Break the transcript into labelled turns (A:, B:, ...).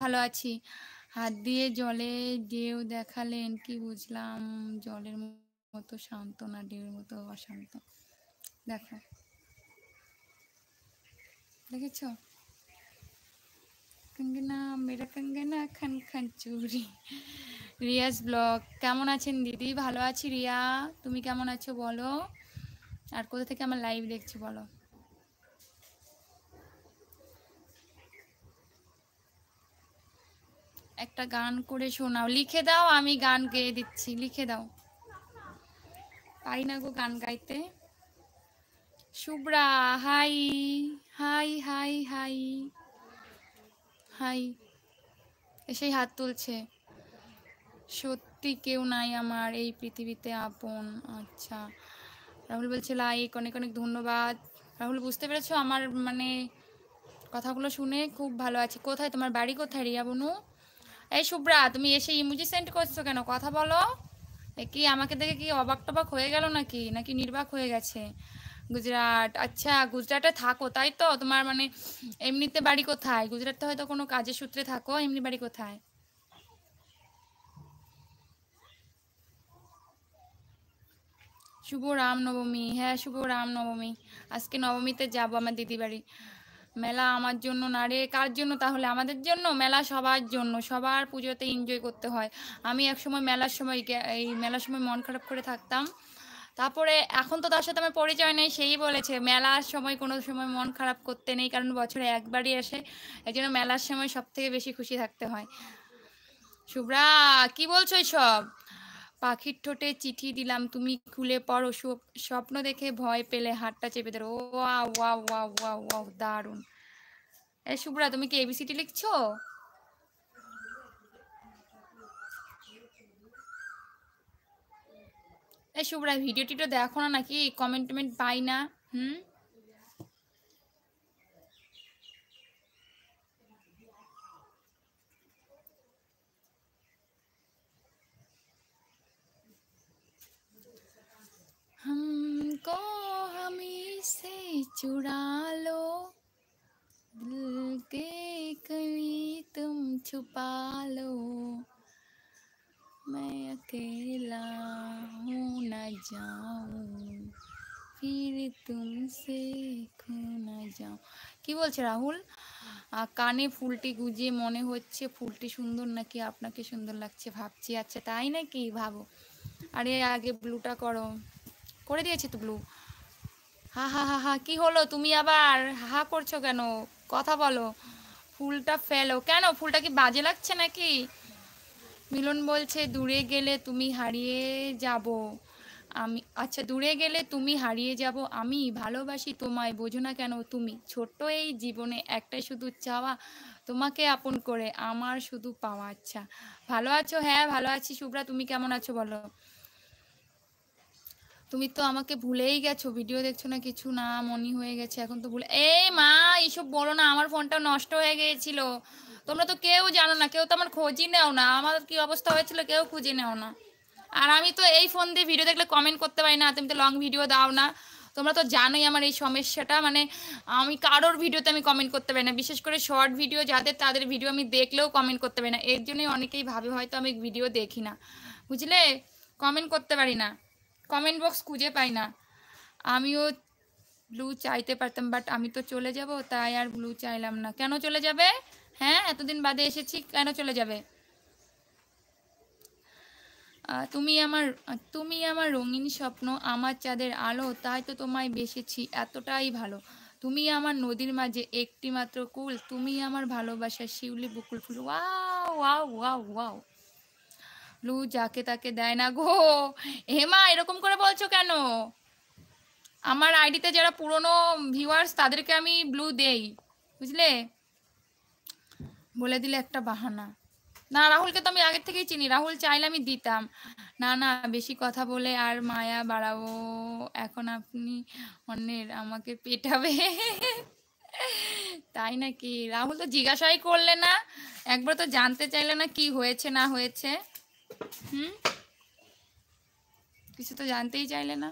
A: ভালো আছি। হাত দিয়ে জলে ঢেউ দেখালেন, কি বুঝলাম? জলের মতো শান্ত না ঢেউয়ের মতো অশান্ত। দেখো, দেখেছ? কঙ্গনা মেরা কঙ্গনা খান খান চুরি। রিয়াজ ব্লগ। কেমন আছেন দিদি? ভালো আছি রিয়া। তুমি কেমন আছো বলো? আর কোথা থেকে আমার লাইভ দেখছো বলো? একটা গান করে শোনাও। লিখে দাও, আমি গান গেয়ে দিচ্ছি। লিখে দাও। পারি না গো গান গাইতে। Shubhra, high high high high high. এসেই হাত তুলছে। সত্যি কেউ নাই আমার এই পৃথিবীতে আপন। আচ্ছা, রাহুল বলছে লাইক, অনেক অনেক ধন্যবাদ। রাহুল, বুঝতে পেরেছো আমার মানে কথাগুলো শুনে? খুব ভালো আছি। কোথায় তোমার বাড়ি? কোথায় রিয়া বনু? এই শুভ্রা, তুমি এসে ইমোজি সেন্ড করছো কেন? কথা বলো। এ কি আমাকে দেখে কি অবাক টবাক হয়ে গেল নাকি, নাকি নির্বাক হয়ে গেছে? গুজরাট, আচ্ছা গুজরাটে থাকো তাই তো? তোমার মানে এমনিতে বাড়ি কোথায়? গুজরাটে হয়তো কোনো কাজের সূত্রে থাকো, এমনি বাড়ি কোথায়? শুভ রামনবমী। হ্যাঁ, শুভ রামনবমী। আজকে নবমীতে যাব আমার দিদি বাড়ি। মেলা আমার জন্য না রে, কার জন্য তাহলে? আমাদের জন্য। মেলা সবার জন্য, সবার পুজোতে এনজয় করতে হয়। আমি একসময় মেলার সময় এই মেলার সময় মন খারাপ করে থাকতাম। তারপরে এখন তো তার সাথে আমার পরিচয় নেই, সেই বলেছে মেলার সময় কোনো সময় মন খারাপ করতে নেই, কারণ বছরে একবারই আসে। এই জন্য মেলার সময় সব থেকে বেশি খুশি থাকতে হয়। শুভ্রা, কি বলছো এইসব? পাখির ঠোঁটে চিঠি দিলাম, তুমি খুলে পড়ো, স্বপ্ন দেখে ভয় পেলে হাতটা চেপে ধরো। ও wow wow wow wow wow, দারুণ। এ শুভ্রা, তুমি কি এবিসিটি লিখছো? এ শুভ্রা, ভিডিও টিডিও দেখো না নাকি? কমেন্ট টমেন্ট পাই না। হুম। हमको हमी से चुरा लो, दिल के कहीं तुम छुपा लो, मैं अकेला हूँ न जाऊँ, फिर तुमसे खो न जाऊँ। কি বলছে রাহুল? কানে ফুলটি গুজিয়ে মনে হচ্ছে ফুলটি সুন্দর নাকি আপনাকে সুন্দর লাগছে ভাবছি। আচ্ছা তাই নাকি? ভাবো। আরে আগে ব্লুটা করো। করে দিয়েছি তো ব্লু। হা হা হা হা, কি হলো? তুমি আবার হা হা করছো কেন? কথা বলো। ফুলটা ফেলো কেন? ফুলটা কি বাজে লাগছে নাকি? মিলন বলছে দূরে গেলে তুমি হারিয়ে যাব। আমি, আচ্ছা, দূরে গেলে তুমি হারিয়ে যাব আমি, ভালোবাসি তোমায়, বোঝো না কেন তুমি? ছোট্ট এই জীবনে একটাই শুধু চাওয়া, তোমাকে আপন করে আমার শুধু পাওয়া। আচ্ছা, ভালো আছো? হ্যাঁ ভালো আছি। শুভ্রা, তুমি কেমন আছো বলো? তুমি তো আমাকে ভুলেই গেছো, ভিডিও দেখছো না কিছু না, মনি হয়ে গেছে এখন তো ভুলে। এই মা, এইসব বলো না, আমার ফোনটা নষ্ট হয়ে গিয়েছিল। তোমরা তো কেউ জানো না, কেউ তো আমার খোঁজই নেও না, আমার কি অবস্থা হয়েছিল কেউ খুঁজে নেও না। আর আমি তো এই ফোন দিয়ে ভিডিও দেখলে কমেন্ট করতে পারি না, তুমি তো লং ভিডিও দাও না। তোমরা তো জানোই আমার এই সমস্যাটা, মানে আমি কারোর ভিডিওতে আমি কমেন্ট করতে পারি না, বিশেষ করে শর্ট ভিডিও যাদের, তাদের ভিডিও আমি দেখলেও কমেন্ট করতে পারি না। এর জন্যই অনেকেই ভাবে হয়তো আমি ভিডিও দেখি না, বুঝলে? কমেন্ট করতে পারি না, কমেন্ট বক্স খুঁজে পাই না। আমিও ব্লু চাইতে পারতাম, বাট আমি তো চলে যাব, তাই আর ব্লু চাইলাম না। কেন চলে যাবে? হ্যাঁ, এতদিন বাদে এসেছি, কেন চলে যাবে? তুমি আমার রঙিন স্বপ্ন, আমার চাঁদের আলো, তাই তো তোমায় বেসেছি এতটাই ভালো। তুমি আমার নদীর মাঝে একটি মাত্র কুল, তুমি আমার ভালোবাসার শিউলি বকুল ফুল। Wow wow wow wow. ব্লু যাকে তাকে দেয় না গো। হেমা, এরকম করে বলছো কেন? আমার আইডিতে যারা পুরনো ভিউয়ার্স তাদেরকে আমি ব্লু দেই, বুঝলে? বলে দিলে একটা বাহানা। না, রাহুলকে তো আমি আগের থেকেই চিনি, রাহুল চাইলে আমি দিতাম। না না, বেশি কথা বলে আর মায়া বাড়াবো। এখন আপনি অন্যের, আমাকে পেটাবে। তাই নাকি? রাহুল তো জিজ্ঞাসাই করলে না, একবার তো জানতে চাইলে না কি হয়েছে না হয়েছে। হুম, কিছু তো জানতেই চাইলে না।